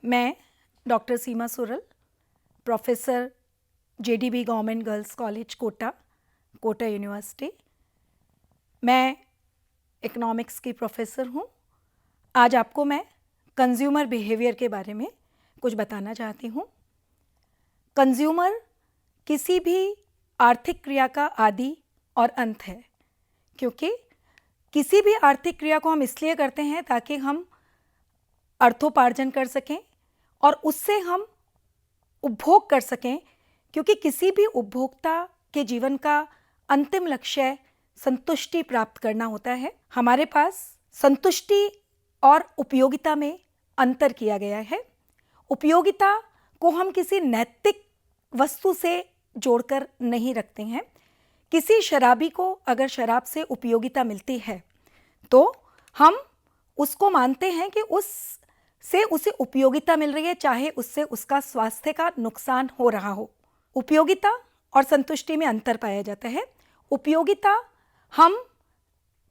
मैं doctor Seema Sural, professor JDB government girls college Kota, Kota university. मैं economics की प्रोफेसर हूँ। आज आपको मैं कंज्यूमर बिहेवियर के बारे में कुछ बताना चाहती हूँ। कंज्यूमर किसी भी आर्थिक क्रिया का आदि और अंत है, क्योंकि किसी भी आर्थिक क्रिया को हम इसलिए करते हैं ताकि हम अर्थोपार्जन कर सकें और उससे हम उपभोग कर सकें, क्योंकि किसी भी उपभोक्ता के जीवन का अंतिम लक्ष्य संतुष्टि प्राप्त करना होता है। हमारे पास संतुष्टि और उपयोगिता में अंतर किया गया है। उपयोगिता को हम किसी नैतिक वस्तु से जोड़कर नहीं रखते हैं। किसी शराबी को अगर शराब से उपयोगिता मिलती है तो हम उसको मानते हैं कि उससे उसे उपयोगिता मिल रही है, चाहे उससे उसका स्वास्थ्य का नुकसान हो रहा हो। उपयोगिता और संतुष्टि में अंतर पाया जाता है। उपयोगिता हम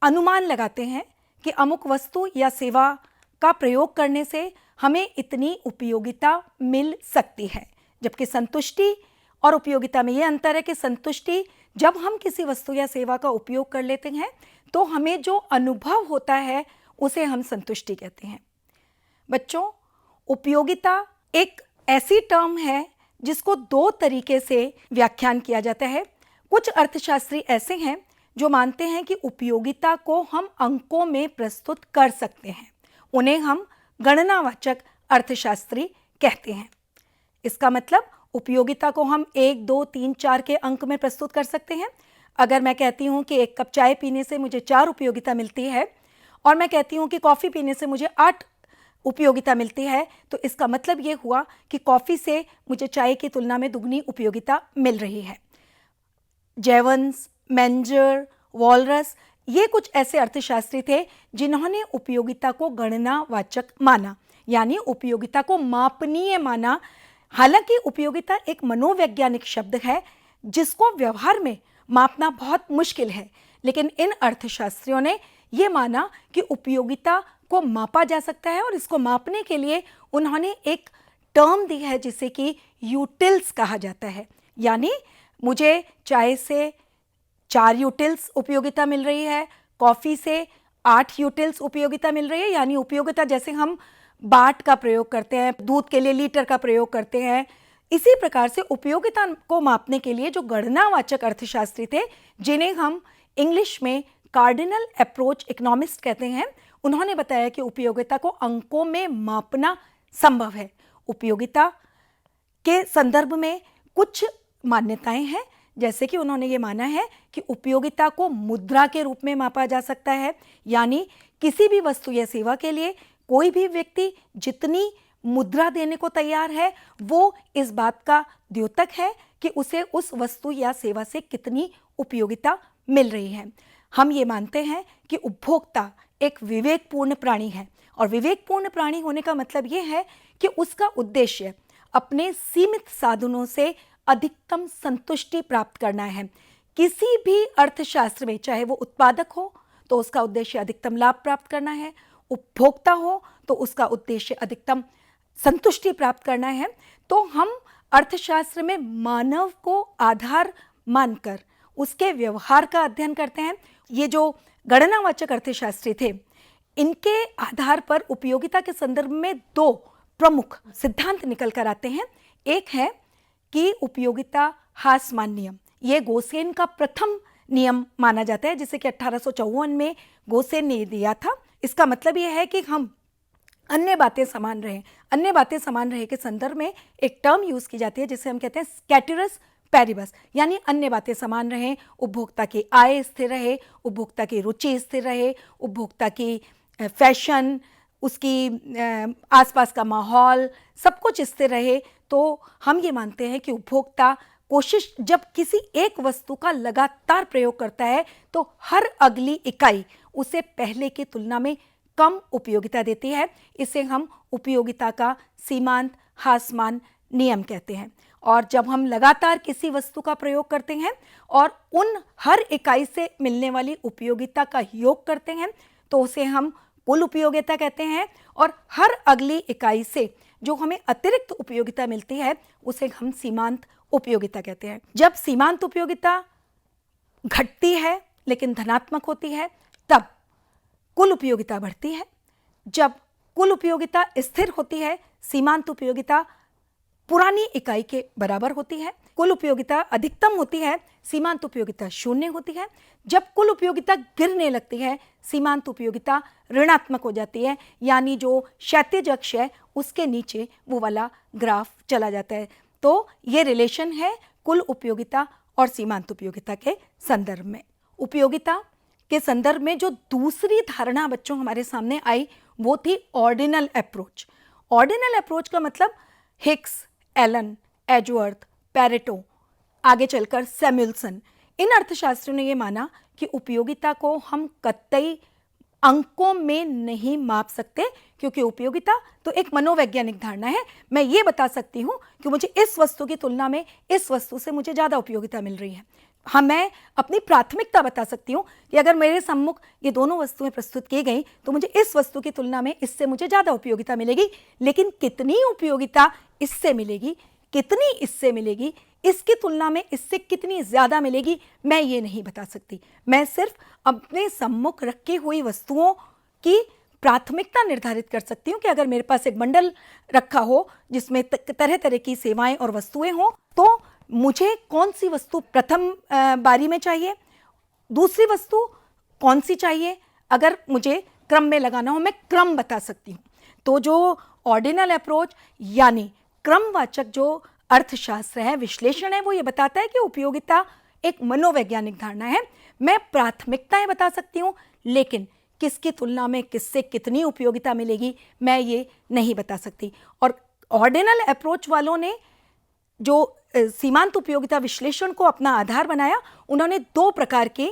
अनुमान लगाते हैं कि अमुक वस्तु या सेवा का प्रयोग करने से हमें इतनी उपयोगिता मिल सकती है, जबकि संतुष्टि और उपयोगिता में यह अंतर है कि संतुष्टि जब हम किसी वस्तु या सेवा का उपयोग कर लेते हैं तो हमें जो अनुभव होता है उसे हम संतुष्टि कहते हैं। बच्चों, उपयोगिता एक ऐसी टर्म है जिसको दो तरीके से व्याख्यान किया जाता है। कुछ अर्थशास्त्री ऐसे हैं जो मानते हैं कि उपयोगिता को हम अंकों में प्रस्तुत कर सकते हैं। उन्हें हम गणनावाचक अर्थशास्त्री कहते हैं। इसका मतलब उपयोगिता को हम 1, 2, 3, 4 के अंक में प्रस्तुत कर सकते हैं। अगर मैं कहती हूँ कि 1 कप चाय पीने से मुझे 4 उपयोगिता मिलती है और मैं कहती हूँ कि कॉफ़ी पीने से मुझे 8 उपयोगिता मिलती है, तो इसका मतलब ये हुआ कि कॉफ़ी से मुझे चाय की तुलना में दुगनी उपयोगिता मिल रही है। जेवंस, मेंजर, वॉलरस, ये कुछ ऐसे अर्थशास्त्री थे जिन्होंने उपयोगिता को गणनावाचक माना, यानी उपयोगिता को मापनीय माना। हालांकि उपयोगिता एक मनोवैज्ञानिक शब्द है जिसको व्यवहार में मापना बहुत मुश्किल है, लेकिन इन अर्थशास्त्रियों ने ये माना कि उपयोगिता को मापा जा सकता है और इसको मापने के लिए उन्होंने एक टर्म दी है जिसे कि यूटिल्स कहा जाता है। यानी मुझे चाय से 4 यूटिल्स उपयोगिता मिल रही है, कॉफ़ी से 8 यूटिल्स उपयोगिता मिल रही है। यानी उपयोगिता जैसे हम बाट का प्रयोग करते हैं, दूध के लिए लीटर का प्रयोग करते हैं, इसी प्रकार से उपयोगिता को मापने के लिए जो गणनावाचक अर्थशास्त्री थे, जिन्हें हम इंग्लिश में कार्डिनल अप्रोच इकोनॉमिस्ट कहते हैं, उन्होंने बताया कि उपयोगिता को अंकों में मापना संभव है। उपयोगिता के संदर्भ में कुछ मान्यताएं हैं, जैसे कि उन्होंने ये माना है कि उपयोगिता को मुद्रा के रूप में मापा जा सकता है। यानी किसी भी वस्तु या सेवा के लिए कोई भी व्यक्ति जितनी मुद्रा देने को तैयार है वो इस बात का द्योतक है कि उसे उस वस्तु या सेवा से कितनी उपयोगिता मिल रही है। हम ये मानते हैं कि उपभोक्ता एक विवेकपूर्ण प्राणी है, और विवेकपूर्ण प्राणी होने का मतलब ये है कि उसका उद्देश्य अपने सीमित साधनों से अधिकतम संतुष्टि प्राप्त करना है। किसी भी अर्थशास्त्र में चाहे वो उत्पादक हो तो उसका उद्देश्य अधिकतम लाभ प्राप्त करना है, उपभोक्ता हो तो उसका उद्देश्य अधिकतम संतुष्टि प्राप्त करना है। तो हम अर्थशास्त्र में मानव को आधार मानकर उसके व्यवहार का अध्ययन करते हैं। ये जो गणनावाचक अर्थशास्त्री थे, इनके आधार पर उपयोगिता के संदर्भ में 2 प्रमुख सिद्धांत निकल कर आते हैं। एक है कि उपयोगिता हासमान नियम, ये गोसेन का प्रथम नियम माना जाता है, जिसे कि 1854 में गोसेन ने दिया था। इसका मतलब यह है कि हम अन्य बातें समान रहें। अन्य बातें समान रहे के संदर्भ में एक टर्म यूज की जाती है जिसे हम कहते हैं स्कैटरस पैरिबस, यानी अन्य बातें समान रहें, उपभोक्ता की आय स्थिर रहे, उपभोक्ता की रुचि स्थिर रहे, उपभोक्ता की फैशन, उसकी आसपास का माहौल, सब कुछ स्थिर रहे। तो हम ये मानते हैं कि उपभोक्ता कोशिश जब किसी एक वस्तु का लगातार प्रयोग करता है तो हर अगली इकाई उसे पहले की तुलना में कम उपयोगिता देती है। इसे हम उपयोगिता का सीमांत हासमान नियम कहते हैं। और जब हम लगातार किसी वस्तु का प्रयोग करते हैं और उन हर इकाई से मिलने वाली उपयोगिता का योग करते हैं तो उसे हम कुल उपयोगिता कहते हैं, और हर अगली इकाई से जो हमें अतिरिक्त उपयोगिता मिलती है उसे हम सीमांत उपयोगिता कहते हैं। जब सीमांत उपयोगिता घटती है लेकिन धनात्मक होती है तब कुल उपयोगिता बढ़ती है। जब कुल उपयोगिता स्थिर होती है, सीमांत उपयोगिता पुरानी इकाई के बराबर होती है। कुल उपयोगिता अधिकतम होती है, सीमांत उपयोगिता शून्य होती है। जब कुल उपयोगिता गिरने लगती है, सीमांत उपयोगिता ऋणात्मक हो जाती है, यानी जो क्षैतिज अक्ष है उसके नीचे वो वाला ग्राफ चला जाता है। तो ये रिलेशन है कुल उपयोगिता और सीमांत उपयोगिता के संदर्भ में। उपयोगिता के संदर्भ में जो दूसरी धारणा बच्चों हमारे सामने आई वो थी ऑर्डिनल अप्रोच। ऑर्डिनल अप्रोच का मतलब हिक्स, एलन, एजवर्थ, पेरेटो, आगे चलकर सैमुअल्सन, इन अर्थशास्त्रियों ने यह माना कि उपयोगिता को हम कतई अंकों में नहीं माप सकते, क्योंकि उपयोगिता तो एक मनोवैज्ञानिक धारणा है। मैं ये बता सकती हूँ कि मुझे इस वस्तु की तुलना में इस वस्तु से मुझे ज़्यादा उपयोगिता मिल रही है। हाँ, मैं अपनी प्राथमिकता बता सकती हूँ कि अगर मेरे सम्मुख ये दोनों वस्तुएं प्रस्तुत की गई तो मुझे इस वस्तु की तुलना में इससे मुझे ज़्यादा उपयोगिता मिलेगी, लेकिन कितनी उपयोगिता इससे मिलेगी, कितनी इससे मिलेगी, इसकी तुलना में इससे कितनी ज़्यादा मिलेगी, मैं ये नहीं बता सकती। मैं सिर्फ अपने सम्मुख रखी हुई वस्तुओं की प्राथमिकता निर्धारित कर सकती हूँ कि अगर मेरे पास एक बंडल रखा हो जिसमें तरह तरह की सेवाएं और वस्तुएं हों, तो मुझे कौन सी वस्तु प्रथम बारी में चाहिए, दूसरी वस्तु कौन सी चाहिए, अगर मुझे क्रम में लगाना हो मैं क्रम बता सकती हूँ। तो जो ऑर्डिनल अप्रोच यानी क्रमवाचक जो अर्थशास्त्र है, विश्लेषण है, वो ये बताता है कि उपयोगिता एक मनोवैज्ञानिक धारणा है। मैं प्राथमिकताएं बता सकती हूँ, लेकिन किसकी तुलना में किससे कितनी उपयोगिता मिलेगी मैं ये नहीं बता सकती। और ऑर्डिनल अप्रोच वालों ने जो सीमांत उपयोगिता विश्लेषण को अपना आधार बनाया, उन्होंने दो प्रकार की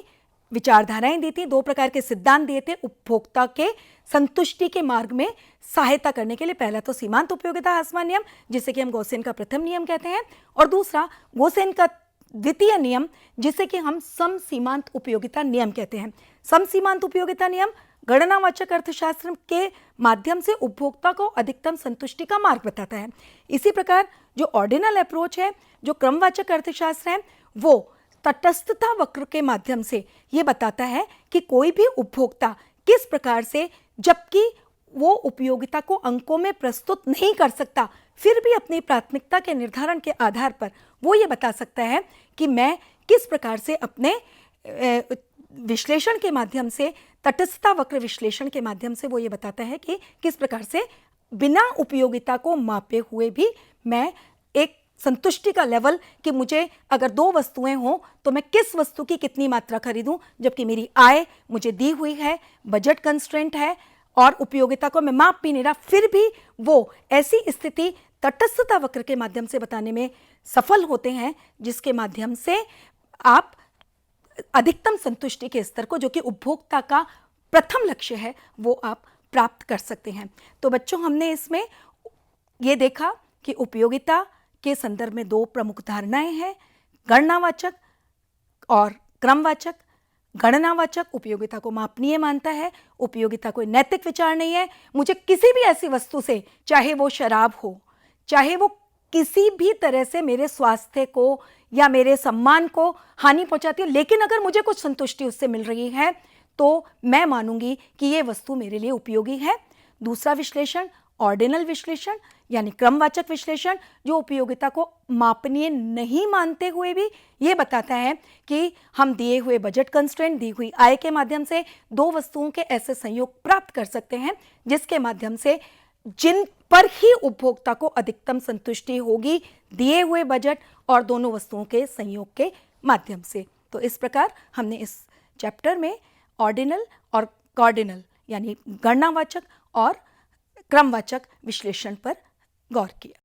विचारधाराएं दी थी, दो प्रकार के सिद्धांत दिए थे उपभोक्ता के संतुष्टि के मार्ग में सहायता करने के लिए। पहला तो सीमांत उपयोगिता ह्रासमान नियम, जिसे कि हम गॉसेन का प्रथम नियम कहते हैं, और दूसरा गॉसेन का द्वितीय नियम, जिसे कि हम सम सीमांत उपयोगिता नियम कहते हैं। सम सीमांत उपयोगिता नियम गणनावाचक अर्थशास्त्र के माध्यम से उपभोक्ता को अधिकतम संतुष्टि का मार्ग बताता है। इसी प्रकार जो ऑर्डिनल अप्रोच है, जो क्रमवाचक अर्थशास्त्र है, वो तटस्थता वक्र के माध्यम से ये बताता है कि कोई भी उपभोक्ता किस प्रकार से, जबकि वो उपयोगिता को अंकों में प्रस्तुत नहीं कर सकता, फिर भी अपनी प्राथमिकता के निर्धारण के आधार पर वो ये बता सकता है कि मैं किस प्रकार से अपने विश्लेषण के माध्यम से, तटस्थता वक्र विश्लेषण के माध्यम से वो ये बताता है कि किस प्रकार से बिना उपयोगिता को मापे हुए भी मैं एक संतुष्टि का लेवल, कि मुझे अगर दो वस्तुएं हों तो मैं किस वस्तु की कितनी मात्रा खरीदूं, जबकि मेरी आय मुझे दी हुई है, बजट कंस्ट्रेंट है और उपयोगिता को मैं माप भी नहीं रहा, फिर भी वो ऐसी स्थिति तटस्थता वक्र के माध्यम से बताने में सफल होते हैं, जिसके माध्यम से आप अधिकतम संतुष्टि के स्तर को, जो कि उपभोक्ता का प्रथम लक्ष्य है, वो आप प्राप्त कर सकते हैं। तो बच्चों, हमने इसमें ये देखा कि उपयोगिता के संदर्भ में दो प्रमुख धारणाएं हैं, गणनावाचक और क्रमवाचक। गणनावाचक उपयोगिता को मापनीय मानता है, उपयोगिता कोई नैतिक विचार नहीं है। मुझे किसी भी ऐसी वस्तु से, चाहे वो शराब हो, चाहे वो किसी भी तरह से मेरे स्वास्थ्य को या मेरे सम्मान को हानि पहुंचाती हो, लेकिन अगर मुझे कुछ संतुष्टि उससे मिल रही है तो मैं मानूंगी कि ये वस्तु मेरे लिए उपयोगी है। दूसरा विश्लेषण ऑर्डिनल विश्लेषण यानी क्रमवाचक विश्लेषण, जो उपयोगिता को मापनीय नहीं मानते हुए भी ये बताता है कि हम दिए हुए बजट कंस्ट्रेंट, दी हुई आय के माध्यम से दो वस्तुओं के ऐसे संयोग प्राप्त कर सकते हैं जिसके माध्यम से, जिन पर ही उपभोक्ता को अधिकतम संतुष्टि होगी दिए हुए बजट और दोनों वस्तुओं के संयोग के माध्यम से। तो इस प्रकार हमने इस चैप्टर में ऑर्डिनल और कॉर्डिनल यानी गणनावाचक और क्रमवाचक विश्लेषण पर गौर किया।